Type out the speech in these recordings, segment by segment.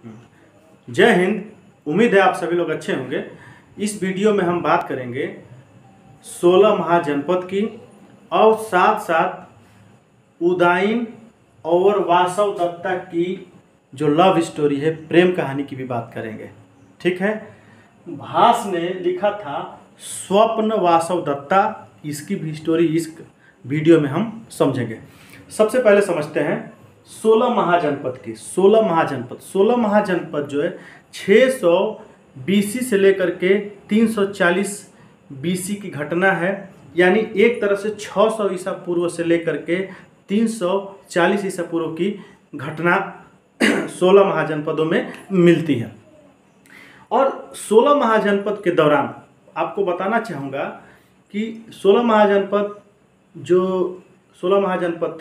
जय हिंद। उम्मीद है आप सभी लोग अच्छे होंगे। इस वीडियो में हम बात करेंगे 16 महाजनपद की और साथ साथ उदाईन और वासव दत्ता की जो लव स्टोरी है, प्रेम कहानी की भी बात करेंगे। ठीक है। भास ने लिखा था स्वप्न वासव दत्ता, इसकी भी स्टोरी इस वीडियो में हम समझेंगे। सबसे पहले समझते हैं 16 महाजनपद की। 16 महाजनपद जो है 600 BC से लेकर के 340 BC की घटना है। यानी एक तरह से 600 ईसा पूर्व से लेकर के 340 ईसा पूर्व की घटना 16 महाजनपदों में मिलती है। और 16 महाजनपद के दौरान आपको बताना चाहूँगा कि 16 महाजनपद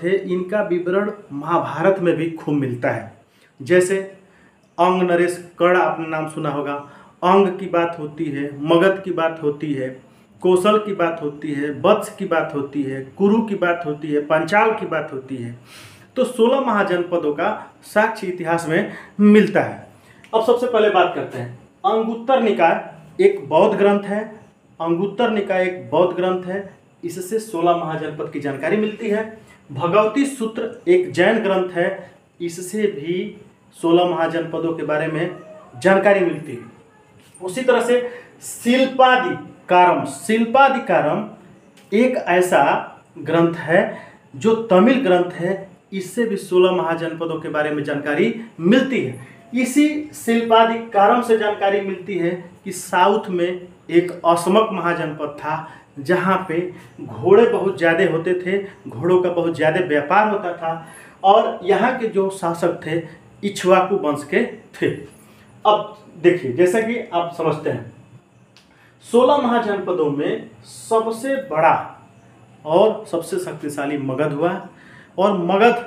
थे, इनका विवरण महाभारत में भी खूब मिलता है। जैसे अंग नरेश कर्ण, आपने नाम सुना होगा। अंग की बात होती है, मगध की बात होती है, कौशल की बात होती है, वत्स की बात होती है, कुरु की बात होती है, पांचाल की बात होती है। तो 16 महाजनपदों का साक्ष्य इतिहास में मिलता है। अब सबसे पहले बात करते हैं अंगुत्तर निकाय एक बौद्ध ग्रंथ है। अंगुत्तर निकाय एक बौद्ध ग्रंथ है, इससे 16 महाजनपद की जानकारी मिलती है। भगवती सूत्र एक जैन ग्रंथ है, इससे भी 16 महाजनपदों के बारे में जानकारी मिलती है। उसी तरह से शिल्पादिकारम एक ऐसा ग्रंथ है जो तमिल ग्रंथ है, इससे भी 16 महाजनपदों के बारे में जानकारी मिलती है। इसी शिल्पादिकारम से जानकारी मिलती है कि साउथ में एक असमक महाजनपद था, जहाँ पे घोड़े बहुत ज़्यादा होते थे, घोड़ों का बहुत ज़्यादा व्यापार होता था और यहाँ के जो शासक थे इक्ष्वाकु वंश के थे। अब देखिए, जैसा कि आप समझते हैं 16 महाजनपदों में सबसे बड़ा और सबसे शक्तिशाली मगध हुआ। और मगध,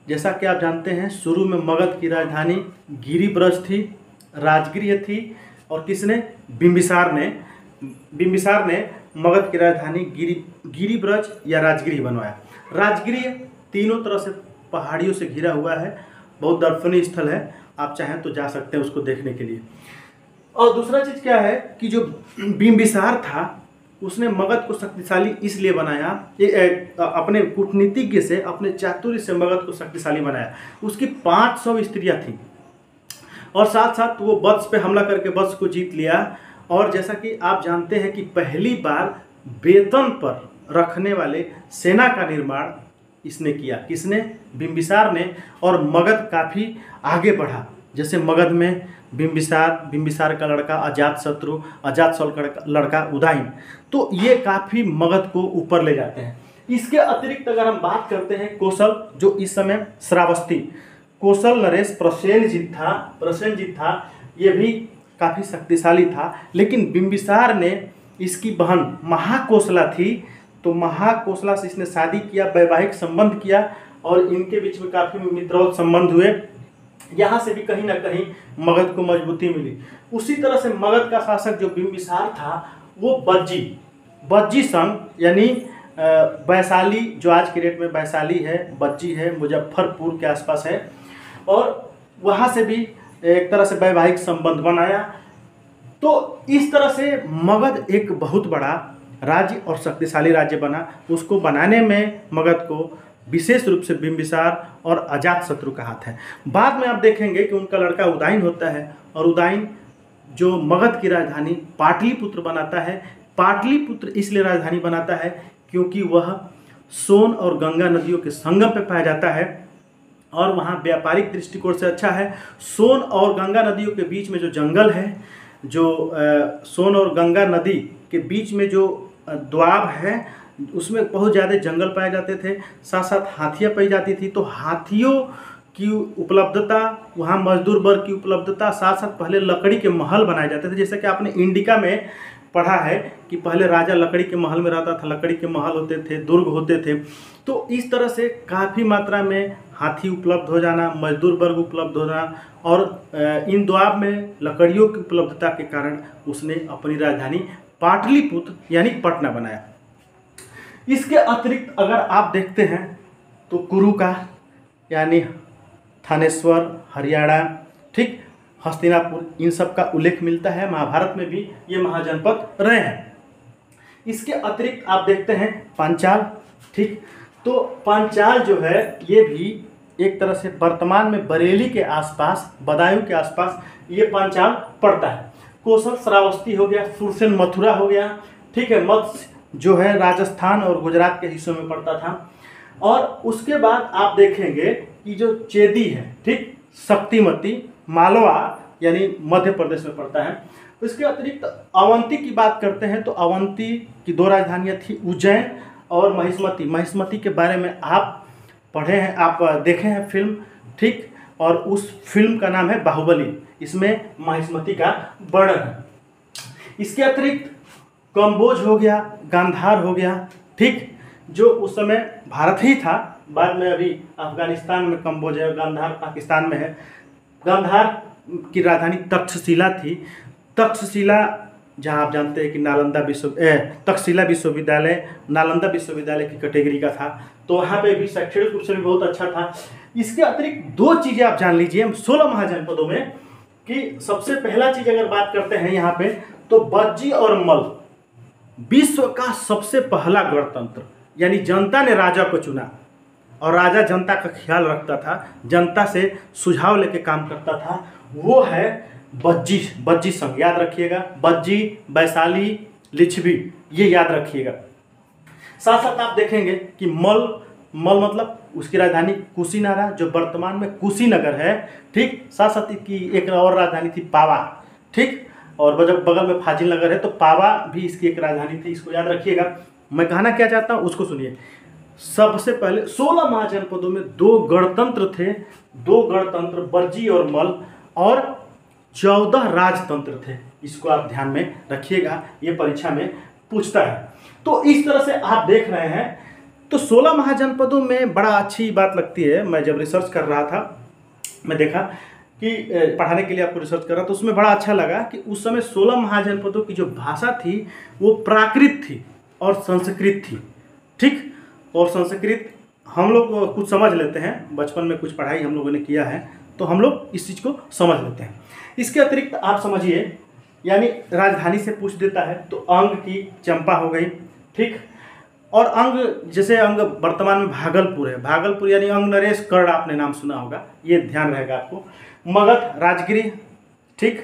जैसा कि आप जानते हैं, शुरू में मगध की राजधानी गिरिब्रज थी, राजगृह थी। और किसने? बिंबिसार ने मगध की राजधानी गिरिब्रज या राजगृह बनवाया। राजगृह तीनों तरफ से पहाड़ियों से घिरा हुआ है, बहुत दर्शनीय स्थल है, आप चाहें तो जा सकते हैं उसको देखने के लिए। और दूसरा चीज़ क्या है कि जो बिंबिसार था उसने मगध को शक्तिशाली इसलिए बनाया, अपने कूटनीतिज्ञ से, अपने चातुर्य से मगध को शक्तिशाली बनाया। उसकी 500 स्त्रियां थीं और साथ साथ वो वत्स पे हमला करके वत्स को जीत लिया। और जैसा कि आप जानते हैं कि पहली बार वेतन पर रखने वाले सेना का निर्माण इसने किया। किसने? बिंबिसार ने। और मगध काफ़ी आगे बढ़ा। जैसे मगध में बिंबिसार का लड़का अजातशत्रु का लड़का उदाईन, तो ये काफ़ी मगध को ऊपर ले जाते हैं। इसके अतिरिक्त अगर हम बात करते हैं कौशल, जो इस समय श्रावस्ती, कौशल नरेश प्रसेनजीत था, ये भी काफ़ी शक्तिशाली था। लेकिन बिंबिसार ने, इसकी बहन महाकोशला थी, तो महाकोशला से इसने शादी किया, वैवाहिक संबंध किया और इनके बीच में काफ़ी मित्रवत संबंध हुए। यहाँ से भी कहीं ना कहीं मगध को मजबूती मिली। उसी तरह से मगध का शासक जो बिंबिसार था वो बज्जी संघ, यानी वैशाली, जो आज के डेट में वैशाली है, बज्जी है, मुजफ्फरपुर के आसपास है, और वहाँ से भी एक तरह से वैवाहिक संबंध बनाया। तो इस तरह से मगध एक बहुत बड़ा राज्य और शक्तिशाली राज्य बना। उसको बनाने में मगध को विशेष रूप से बिंबिसार और अजातशत्रु का हाथ है। बाद में आप देखेंगे कि उनका लड़का उदाईन होता है, और उदाईन जो मगध की राजधानी पाटलिपुत्र बनाता है। पाटलिपुत्र इसलिए राजधानी बनाता है क्योंकि वह सोन और गंगा नदियों के संगम पर पाया जाता है और वहाँ व्यापारिक दृष्टिकोण से अच्छा है। सोन और गंगा नदियों के बीच में जो जंगल है, जो सोन और गंगा नदी के बीच में जो द्वाब है, उसमें बहुत ज़्यादा जंगल पाए जाते थे। साथ साथ हाथियाँ पाई जाती थी, तो हाथियों की उपलब्धता, वहाँ मजदूर वर्ग की उपलब्धता, साथ साथ पहले लकड़ी के महल बनाए जाते थे। जैसे कि आपने इंडिका में पढ़ा है कि पहले राजा लकड़ी के महल में रहता था, लकड़ी के महल होते थे, दुर्ग होते थे। तो इस तरह से काफ़ी मात्रा में हाथी उपलब्ध हो जाना, मजदूर वर्ग उपलब्ध हो जाना, और इन द्वाब में लकड़ियों की उपलब्धता के कारण उसने अपनी राजधानी पाटलिपुत्र यानी पटना बनाया। इसके अतिरिक्त अगर आप देखते हैं तो कुरु का, यानी थानेश्वर, हरियाणा, ठीक, हस्तिनापुर, इन सब का उल्लेख मिलता है। महाभारत में भी ये महाजनपद रहे हैं। इसके अतिरिक्त आप देखते हैं पांचाल, ठीक, तो पांचाल जो है ये भी एक तरह से वर्तमान में बरेली के आसपास, बदायूं के आसपास ये पांचाल पड़ता है। कौशल श्रावस्ती हो गया, सुरसेन मथुरा हो गया, ठीक है, मत्स्य जो है राजस्थान और गुजरात के हिस्सों में पड़ता था। और उसके बाद आप देखेंगे कि जो चेदी है, ठीक, शक्तिमती, मालवा यानी मध्य प्रदेश में पड़ता है। इसके अतिरिक्त अवंती की बात करते हैं तो अवंती की 2 राजधानियाँ थी, उज्जैन और महिष्मती। महिष्मती के बारे में आप पढ़े हैं, आप देखे हैं फिल्म, ठीक, और उस फिल्म का नाम है बाहुबली, इसमें महिष्मती का वर्णन है। इसके अतिरिक्त कम्बोज हो गया, गांधार हो गया, ठीक, जो उस समय भारत ही था, बाद में अभी अफगानिस्तान में कम्बोज है, गांधार पाकिस्तान में है। गांधार की राजधानी तक्षशिला थी। तक्षशिला, जहाँ आप जानते हैं कि तक्षशिला विश्वविद्यालय नालंदा विश्वविद्यालय की कैटेगरी का था, तो वहाँ पे भी शैक्षणिक रूप से भी बहुत अच्छा था। इसके अतिरिक्त 2 चीज़ें आप जान लीजिए 16 महाजनपदों में, कि सबसे पहला चीज़ अगर बात करते हैं यहाँ पे तो बज्जी और मल, विश्व का सबसे पहला गणतंत्र, यानी जनता ने राजा को चुना और राजा जनता का ख्याल रखता था, जनता से सुझाव लेके काम करता था, वो है बज्जी संघ। याद रखिएगा, बज्जी, वैशाली, लिच्छवी, ये याद रखिएगा। साथ साथ आप देखेंगे कि मल मतलब उसकी राजधानी कुशीनारा, जो वर्तमान में कुशीनगर है, ठीक, साथ साथ की एक और राजधानी थी पावा, ठीक, और बगल में फाजिल नगर है, तो पावा भी इसकी एक राजधानी थी, इसको याद रखिएगा। मैं कहना क्या चाहता हूँ उसको सुनिए। सबसे पहले 16 महाजनपदों में 2 गणतंत्र थे, 2 गणतंत्र बज्जी और मल, और 14 राजतंत्र थे। इसको आप ध्यान में रखिएगा, ये परीक्षा में पूछता है। तो इस तरह से आप देख रहे हैं, तो 16 महाजनपदों में बड़ा अच्छी बात लगती है। मैं जब रिसर्च कर रहा था, मैं देखा कि पढ़ाने के लिए आपको रिसर्च कर रहा, तो उसमें बड़ा अच्छा लगा कि उस समय 16 महाजनपदों की जो भाषा थी वो प्राकृत थी और संस्कृत थी, ठीक, और संस्कृत हम लोग कुछ समझ लेते हैं, बचपन में कुछ पढ़ाई हम लोगों ने किया है, तो हम लोग इस चीज़ को समझ लेते हैं। इसके अतिरिक्त आप समझिए, यानी राजधानी से पूछ देता है तो अंग की चंपा हो गई, ठीक, और अंग, जैसे अंग वर्तमान में भागलपुर है, भागलपुर यानी अंग नरेश कर्ण, आपने नाम सुना होगा, ये ध्यान रहेगा आपको। मगध राजगिरी, ठीक,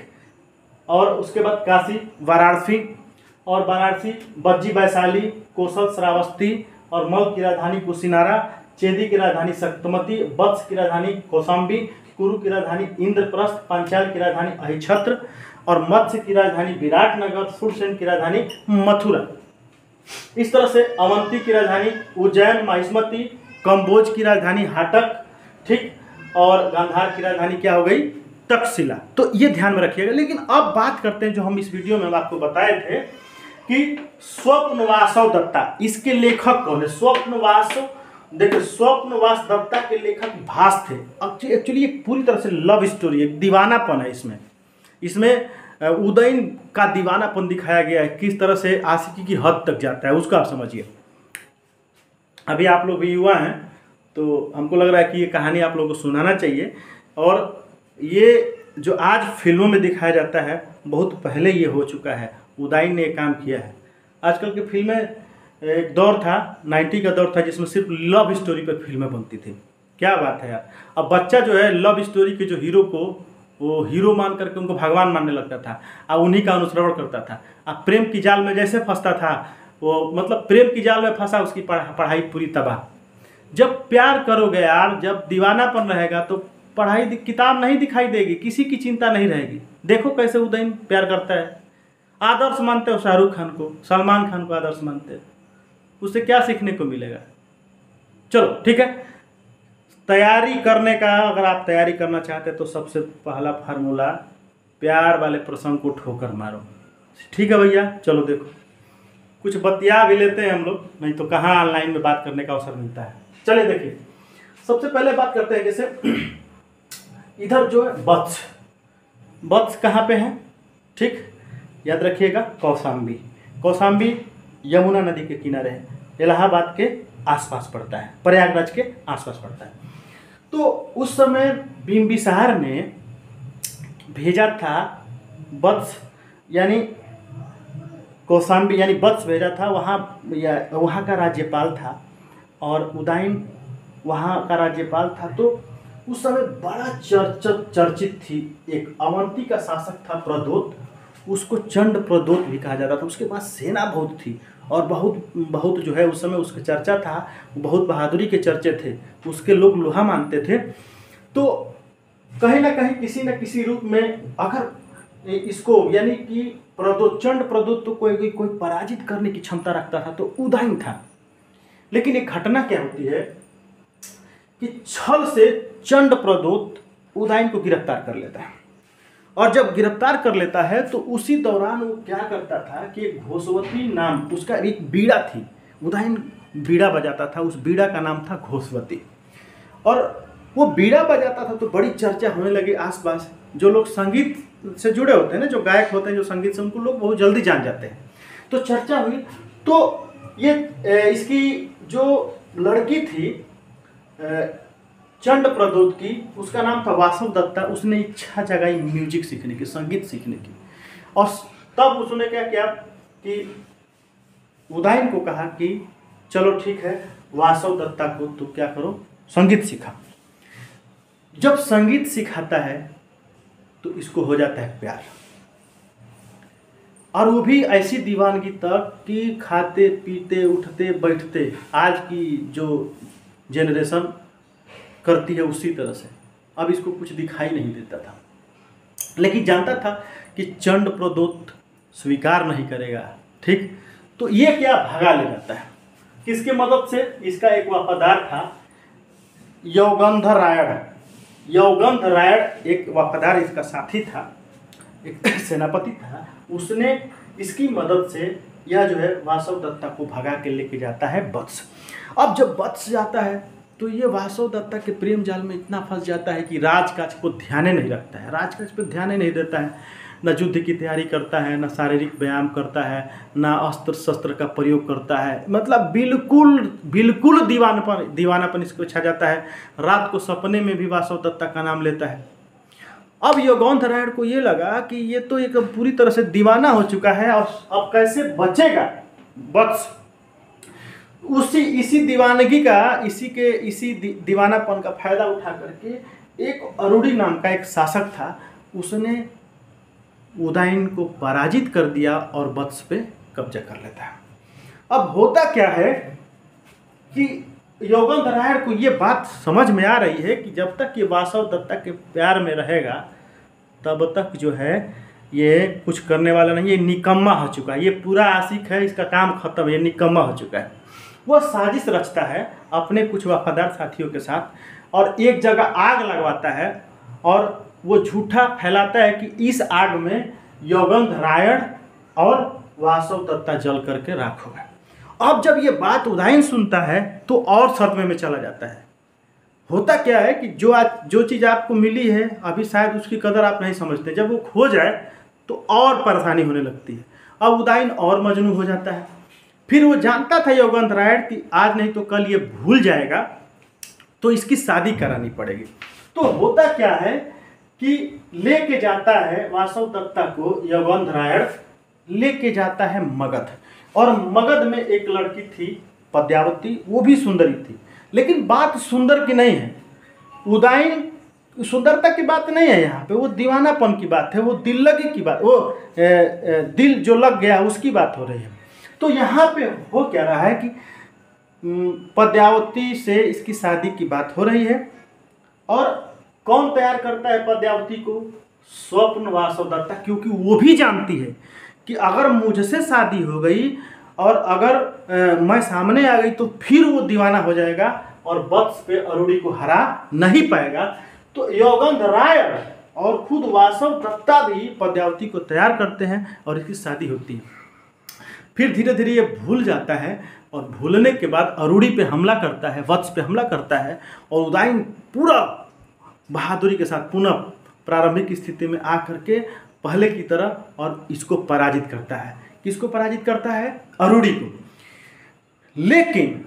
और उसके बाद काशी वाराणसी, और वाराणसी बज्जी वैशाली, कौशल श्रावस्ती, और मल की राजधानी कुशीनारा, चेदी की राजधानी शक्तिमती, वत्स की राजधानी कौशाम्बी, कुरु की राजधानी इंद्रप्रस्थ, पांचाल की राजधानी अहिछत्र, और मत्स्य की राजधानी विराटनगर, सुरसेन की राजधानी मथुरा। इस तरह से अवंती की राजधानी उज्जैन, महिष्मती, कम्बोज की राजधानी हाटक, ठीक, और गांधार की राजधानी क्या हो गई, तक्षशिला। तो ये ध्यान में रखिएगा। लेकिन अब बात करते हैं, जो हम इस वीडियो में हम आपको बताए थे कि स्वप्नवासव दत्ता, इसके लेखक कौन है? स्वप्नवासव, देखिए स्वप्नवास दत्ता के लेखक भास थे। एक्चुअली एक पूरी तरह से लव स्टोरी है, दीवानापन है इसमें उदयन का दीवानापन दिखाया गया है, किस तरह से आशिकी की हद तक जाता है उसका आप समझिए। अभी आप लोग भी युवा हैं, तो हमको लग रहा है कि ये कहानी आप लोगों को सुनाना चाहिए। और ये जो आज फिल्मों में दिखाया जाता है, बहुत पहले ये हो चुका है, उदयन ने काम किया है। आजकल की फिल्में, एक दौर था 90 का दौर था जिसमें सिर्फ लव स्टोरी पर फिल्में बनती थी। क्या बात है यार, अब बच्चा जो है लव स्टोरी के जो हीरो को वो हीरो मान करके उनको भगवान मानने लगता था, और उन्हीं का अनुसरण करता था। अब प्रेम की जाल में जैसे फंसता था वो, मतलब प्रेम की जाल में फंसा, उसकी पढ़ाई पूरी तबाह। जब प्यार करोगे यार, जब दीवानापन रहेगा तो पढ़ाई किताब नहीं दिखाई देगी, किसी की चिंता नहीं रहेगी। देखो कैसे उदयन प्यार करता है, आदर्श मानते हो शाहरुख खान को, सलमान खान को आदर्श मानते हो, उससे क्या सीखने को मिलेगा। चलो ठीक है, तैयारी करने का, अगर आप तैयारी करना चाहते हैं तो सबसे पहला फार्मूला, प्यार वाले प्रसंग को ठोकर मारो। ठीक है भैया, चलो देखो कुछ बतिया भी लेते हैं हम लोग, नहीं तो कहाँ ऑनलाइन में बात करने का अवसर मिलता है। चलिए देखिए, सबसे पहले बात करते हैं, जैसे इधर जो है वत्स कहाँ पे है, ठीक, याद रखिएगा, कौशाम्बी यमुना नदी के किनारे है, इलाहाबाद के आसपास पड़ता है, प्रयागराज के आसपास पड़ता है। तो उस समय बिंबिसार ने भेजा था वत्स यानी कौशाम्बी यानी वत्स भेजा था वहाँ का राज्यपाल था और उदयन वहाँ का राज्यपाल था। तो उस समय बड़ा चर्चित थी एक अवंती का शासक था प्रदोत, उसको चंड प्रदोत भी कहा जाता था। उसके पास सेना बहुत थी और बहुत जो है उस समय उसका चर्चा था, बहुत बहादुरी के चर्चे थे, उसके लोग लोहा मानते थे। तो कहीं ना कहीं किसी न किसी रूप में अगर इसको यानी कि प्रदोत चंड प्रदोत तो कोई पराजित करने की क्षमता रखता था तो उदयन था। लेकिन एक घटना क्या होती है कि छल से चंड प्रदोत उदयन को गिरफ्तार कर लेता है और जब गिरफ्तार कर लेता है तो उसी दौरान वो क्या करता था कि एक घोषवती नाम उसका एक बीड़ा थी, उदयन बीड़ा बजाता था, उस बीड़ा का नाम था घोषवती। और वो बीड़ा बजाता था तो बड़ी चर्चा होने लगी आसपास। जो लोग संगीत से जुड़े होते हैं ना, जो गायक होते हैं जो संगीत से, उनको लोग बहुत जल्दी जान जाते हैं। तो चर्चा हुई तो ये इसकी जो लड़की थी चंड प्रदोत की, उसका नाम था वासव दत्ता। उसने इच्छा जगाई म्यूजिक सीखने की, संगीत सीखने की। और तब उसने क्या किया कि उदयन को कहा कि चलो ठीक है, वासव दत्ता को तू क्या करो, संगीत सिखा। जब संगीत सिखाता है तो इसको हो जाता है प्यार, और वो भी ऐसी दीवानगी तक कि खाते पीते उठते बैठते आज की जो जनरेशन करती है उसी तरह से। अब इसको कुछ दिखाई नहीं देता था, लेकिन जानता था कि चंड प्रदोत स्वीकार नहीं करेगा। ठीक, तो ये क्या भगा ले जाता है किसके मदद से? इसका एक वफादार था यौगंधरायण। यौगंधरायण एक वफादार इसका साथी था, एक सेनापति था। उसने इसकी मदद से यह जो है वासव दत्ता को भगा के लेके जाता है वत्स। अब जब वत्स जाता है तो ये वासव दत्ता के प्रेम जाल में इतना फंस जाता है कि राजकाज को ध्यान नहीं रखता है, राजकाज पे ध्यान नहीं देता है, न युद्ध की तैयारी करता है, न शारीरिक व्यायाम करता है, न अस्त्र शस्त्र का प्रयोग करता है। मतलब बिल्कुल दीवानापन इसको छा जाता है। रात को सपने में भी वासव दत्ता का नाम लेता है। अब यौगंधरायण को ये लगा कि ये तो एक पूरी तरह से दीवाना हो चुका है और अब कैसे बचेगा वत्स। इसी दीवानगी का इसी दीवानापन का फायदा उठा करके एक अरुणी नाम का एक शासक था, उसने उदयन को पराजित कर दिया और वत्स पे कब्जा कर लेता है। अब होता क्या है कि यौगंधरायण को ये बात समझ में आ रही है कि जब तक ये वासव दत्ता के प्यार में रहेगा तब तक जो है ये कुछ करने वाला नहीं, ये निकम्मा हो चुका है, ये पूरा आशिक है, इसका काम खत्म है, ये निकम्मा हो चुका है। वह साजिश रचता है अपने कुछ वफादार साथियों के साथ और एक जगह आग लगवाता है और वो झूठा फैलाता है कि इस आग में यौगंधरायण और वासव दत्ता जल करके राख हो गए। अब जब ये बात उदयन सुनता है तो और सदमे में चला जाता है। होता क्या है कि जो चीज़ आपको मिली है अभी शायद उसकी कदर आप नहीं समझते, जब वो खो जाए तो और परेशानी होने लगती है। अब उदयन और मजनू हो जाता है। फिर वो जानता था यौगंधरायण कि आज नहीं तो कल ये भूल जाएगा, तो इसकी शादी करानी पड़ेगी। तो होता क्या है कि लेके जाता है वासव दत्ता को यौगंधरायण, लेके जाता है मगध। और मगध में एक लड़की थी पद्यावती, वो भी सुंदरी थी। लेकिन बात सुंदर की नहीं है, उदयन सुंदरता की बात नहीं है यहाँ पे, वो दीवानापन की बात है, वो दिल लगी की बात, वो दिल जो लग गया उसकी बात हो रही है। तो यहाँ पे हो क्या रहा है कि पद्यावती से इसकी शादी की बात हो रही है। और कौन तैयार करता है पद्यावती को? स्वप्न वासव दत्ता, क्योंकि वो भी जानती है कि अगर मुझसे शादी हो गई और अगर मैं सामने आ गई तो फिर वो दीवाना हो जाएगा और वत्स पे अरुणी को हरा नहीं पाएगा। तो यौगंधरायण और खुद वासव दत्ता भी पद्यावती को तैयार करते हैं और इसकी शादी होती है। फिर धीरे धीरे ये भूल जाता है और भूलने के बाद अरुणी पे हमला करता है, वत्स पे हमला करता है और उदयन पूरा बहादुरी के साथ पुनः प्रारंभिक स्थिति में आकर के पहले की तरह और इसको पराजित करता है। किसको पराजित करता है? अरुणी को। लेकिन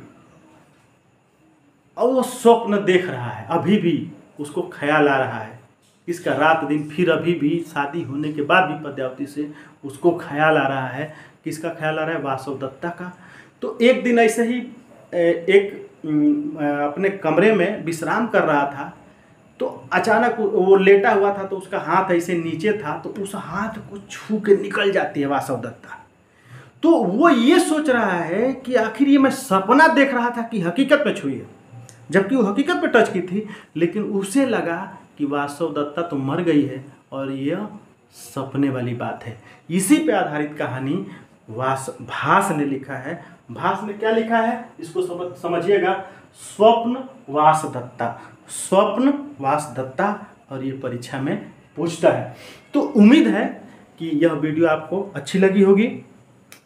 अब वो स्वप्न देख रहा है, अभी भी उसको ख्याल आ रहा है इसका रात दिन फिर अभी भी शादी होने के बाद भी पद्मावती से उसको ख्याल आ रहा है। किसका ख्याल आ रहा है? वासव दत्ता का। तो एक दिन ऐसे ही अपने कमरे में विश्राम कर रहा था, तो अचानक वो लेटा हुआ था, तो उसका हाथ ऐसे नीचे था, तो उस हाथ को छू के निकल जाती है वासव दत्ता। तो वो ये सोच रहा है कि आखिर ये मैं सपना देख रहा था कि हकीकत में छुई है, जबकि वो हकीकत में टच की थी। लेकिन उसे लगा कि वासव दत्ता तो मर गई है और यह सपने वाली बात है। इसी पे आधारित कहानी भास ने लिखा है। भास ने क्या लिखा है इसको समझिएगा, स्वप्न वास दत्ता, स्वप्न वास दत्ता, और ये परीक्षा में पूछता है। तो उम्मीद है कि यह वीडियो आपको अच्छी लगी होगी,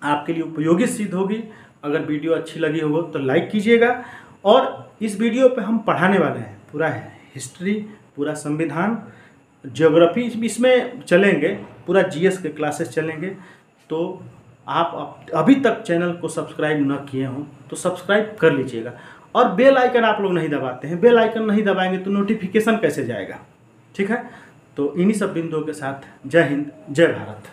आपके लिए उपयोगी सिद्ध होगी। अगर वीडियो अच्छी लगी हो तो लाइक कीजिएगा। और इस वीडियो पे हम पढ़ाने वाले हैं पूरा हिस्ट्री, पूरा संविधान, ज्योग्राफी इसमें चलेंगे, पूरा जीएस के क्लासेस चलेंगे। तो आप अभी तक चैनल को सब्सक्राइब न किए हों तो सब्सक्राइब कर लीजिएगा। और बेल आइकन आप लोग नहीं दबाते हैं, बेल आइकन नहीं दबाएंगे तो नोटिफिकेशन कैसे जाएगा? ठीक है, तो इन्हीं सब बिंदुओं के साथ जय हिंद, जय भारत।